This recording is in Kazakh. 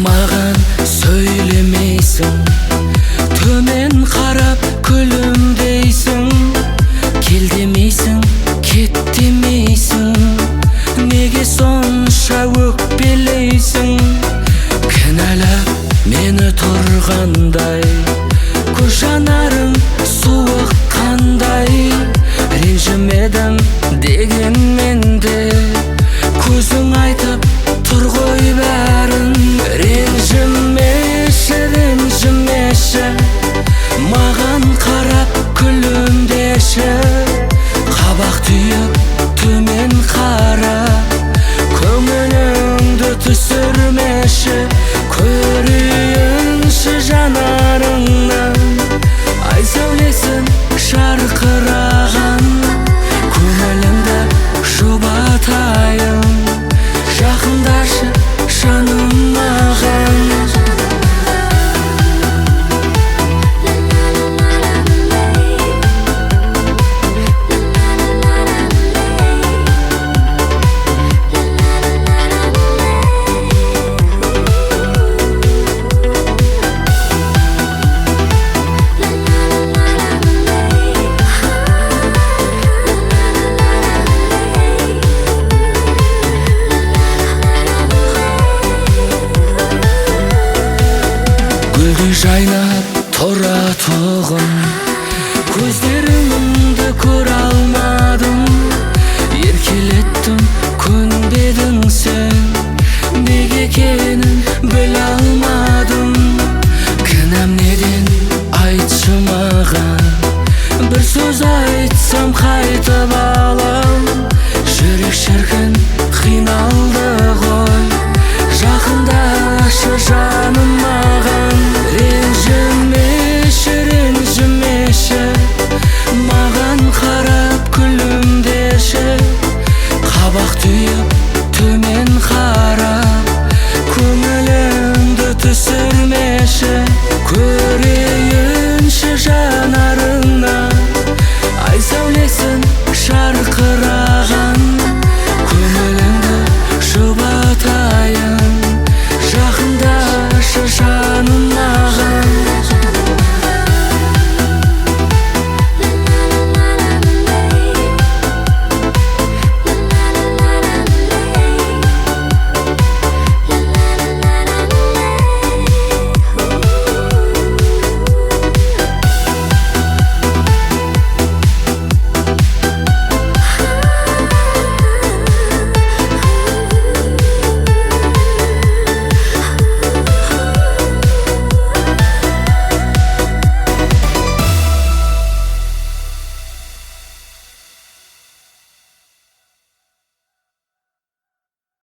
маған сөйлемейсің, төмен қарап күлімдейсің, кел демейсің, кет демейсің, неге сонша өкпелейсің? Кінәлап мені тұрғандай, көз жанарың суық қандай, ренжімедім дегенмен де көзің айтып тұр ғой бәрін. Ренжімеші, ренжімеші, маған қарап күлімдеші, қабақ түйіп төмен қара, көңіліңді түсірмеші. Көрейінші жанарыңнан ай сәулесін жарқыраған, көңіліңді жұбатайын, жақындашы жаным маған. Гүлдей жайнап тұратұғын, көзді